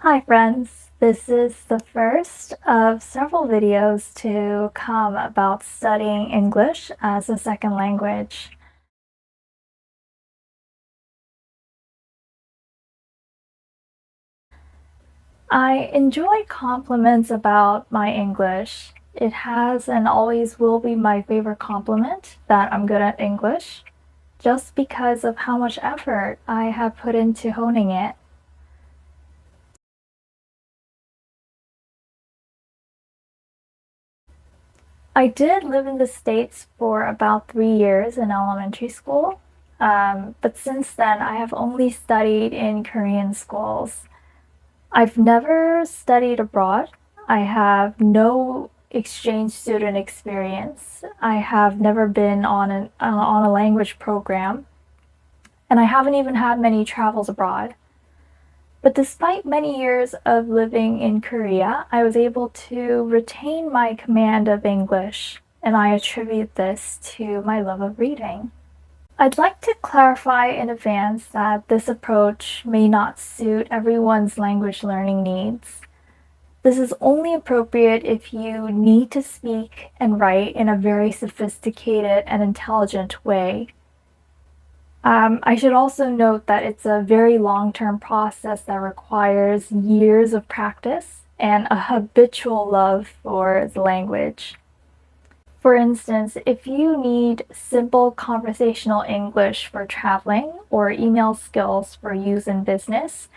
Hi friends, this is the first of several videos to come about studying English as a second language. I enjoy compliments about my English. It has and always will be my favorite compliment that I'm good at English, just because of how much effort I have put into honing it. I did live in the States for about 3 years in elementary school, but since then I have only studied in Korean schools. I've never studied abroad. I have no exchange student experience. I have never been on a language program, and I haven't even had many travels abroad. But despite many years of living in Korea, I was able to retain my command of English, and I attribute this to my love of reading. I'd like to clarify in advance that this approach may not suit everyone's language learning needs. This is only appropriate if you need to speak and write in a very sophisticated and intelligent way. I should also note that it's a very long-term process that requires years of practice and a habitual love for the language. For instance, if you need simple conversational English for traveling or email skills for use in business,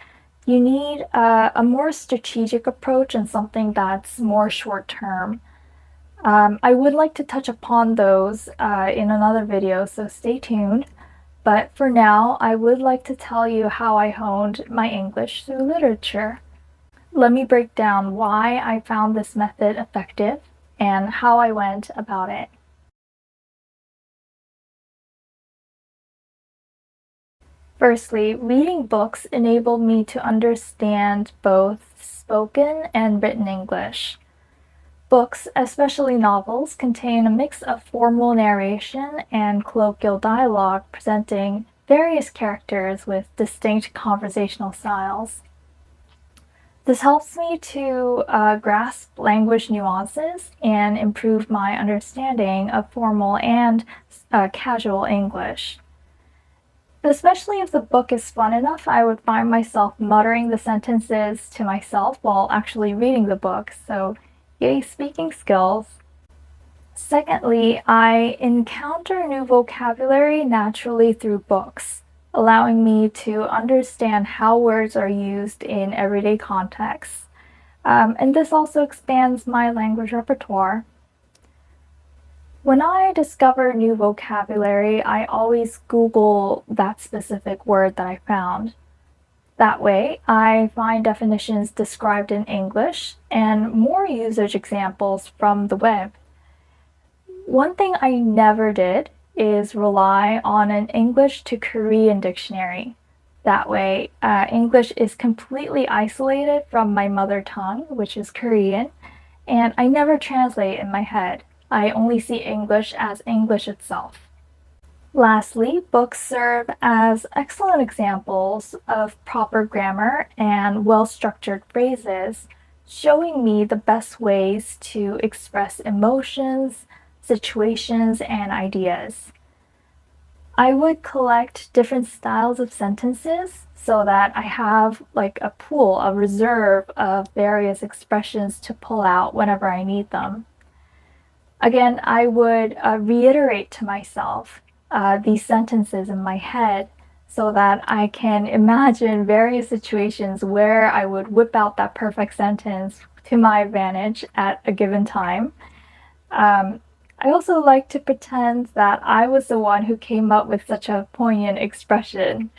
you need a more strategic approach and something that's more short-term. I would like to touch upon those in another video, so stay tuned. But for now, I would like to tell you how I honed my English through literature. Let me break down why I found this method effective and how I went about it. Firstly, reading books enabled me to understand both spoken and written English. Books, especially novels, contain a mix of formal narration and colloquial dialogue presenting various characters with distinct conversational styles. This helps me to grasp language nuances and improve my understanding of formal and casual English. Especially if the book is fun enough, I would find myself muttering the sentences to myself while actually reading the book, so yay, speaking skills. Secondly, I encounter new vocabulary naturally through books, allowing me to understand how words are used in everyday contexts. And this also expands my language repertoire. When I discover new vocabulary, I always Google that specific word that I found. That way, I find definitions described in English and more usage examples from the web. One thing I never did is rely on an English to Korean dictionary. That way, English is completely isolated from my mother tongue, which is Korean, and I never translate in my head. I only see English as English itself. Lastly, books serve as excellent examples of proper grammar and well-structured phrases, showing me the best ways to express emotions, situations, and ideas. I would collect different styles of sentences so that I have like a pool, a reserve of various expressions to pull out whenever I need them. Again, I would reiterate to myself these sentences in my head so that I can imagine various situations where I would whip out that perfect sentence to my advantage at a given time. I also like to pretend that I was the one who came up with such a poignant expression.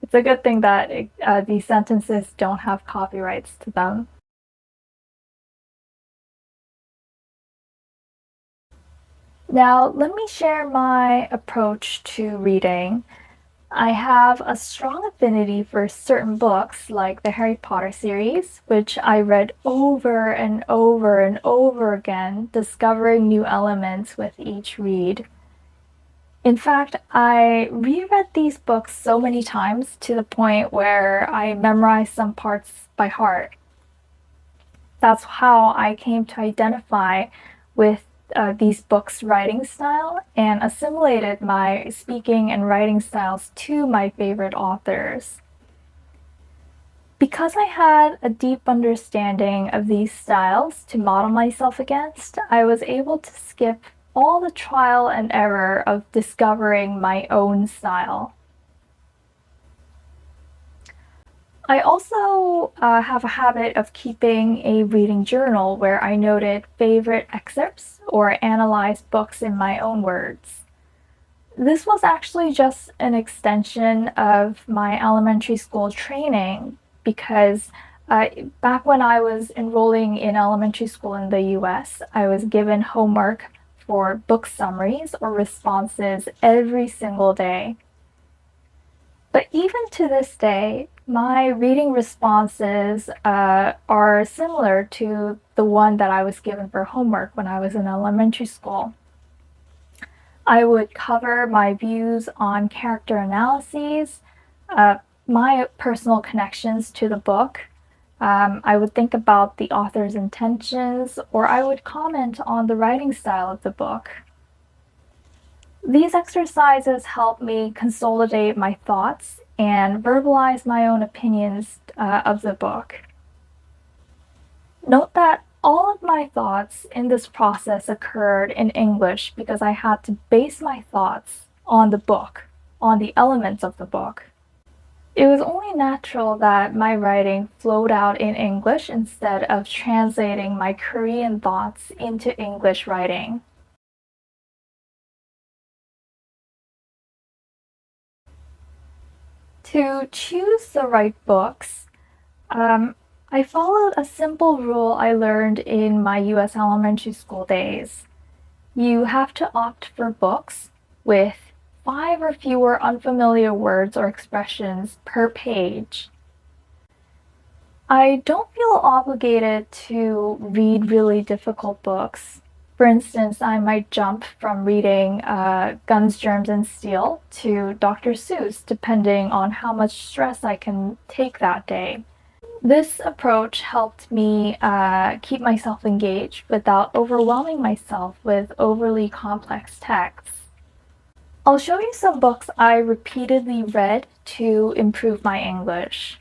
It's a good thing that these sentences don't have copyrights to them. Now, let me share my approach to reading. I have a strong affinity for certain books, like the Harry Potter series, which I read over and over and over again, discovering new elements with each read. In fact, I reread these books so many times to the point where I memorized some parts by heart. That's how I came to identify with these books' writing style and assimilated my speaking and writing styles to my favorite authors. Because I had a deep understanding of these styles to model myself against, I was able to skip all the trial and error of discovering my own style. I also have a habit of keeping a reading journal where I noted favorite excerpts or analyzed books in my own words. This was actually just an extension of my elementary school training because back when I was enrolling in elementary school in the US, I was given homework for book summaries or responses every single day. But even to this day, my reading responses are similar to the one that I was given for homework when I was in elementary school. I would cover my views on character analyses, my personal connections to the book. I would think about the author's intentions, or I would comment on the writing style of the book. These exercises help me consolidate my thoughts and verbalize my own opinions of the book. Note that all of my thoughts in this process occurred in English because I had to base my thoughts on the book, on the elements of the book. It was only natural that my writing flowed out in English instead of translating my Korean thoughts into English writing. To choose the right books, I followed a simple rule I learned in my US elementary school days. You have to opt for books with 5 or fewer unfamiliar words or expressions per page. I don't feel obligated to read really difficult books. For instance, I might jump from reading Guns, Germs, and Steel to Dr. Seuss, depending on how much stress I can take that day. This approach helped me keep myself engaged without overwhelming myself with overly complex texts. I'll show you some books I repeatedly read to improve my English.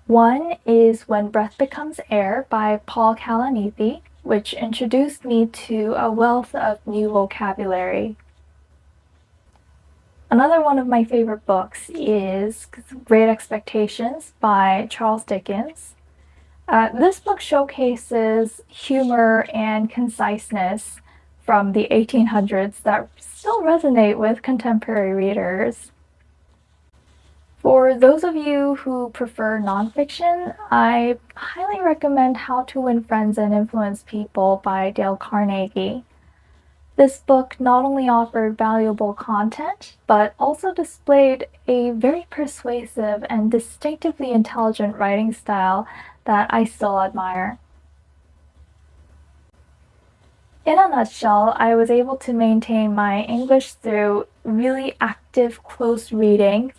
One is When Breath Becomes Air by Paul Kalanithi, which introduced me to a wealth of new vocabulary. Another one of my favorite books is Great Expectations by Charles Dickens. This book showcases humor and conciseness from the 1800s that still resonate with contemporary readers. For those of you who prefer nonfiction, I highly recommend How to Win Friends and Influence People by Dale Carnegie. This book not only offered valuable content, but also displayed a very persuasive and distinctively intelligent writing style that I still admire. In a nutshell, I was able to maintain my English through really active, close reading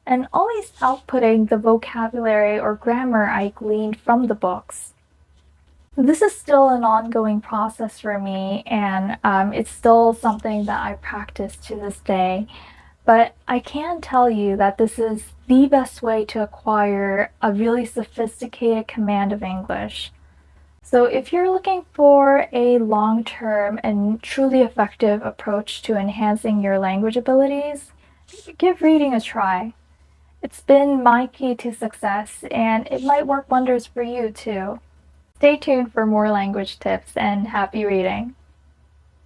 and always outputting the vocabulary or grammar I gleaned from the books. This is still an ongoing process for me, and it's still something that I practice to this day. But I can tell you that this is the best way to acquire a really sophisticated command of English. So if you're looking for a long-term and truly effective approach to enhancing your language abilities, give reading a try. It's been my key to success, and it might work wonders for you too. Stay tuned for more language tips and happy reading.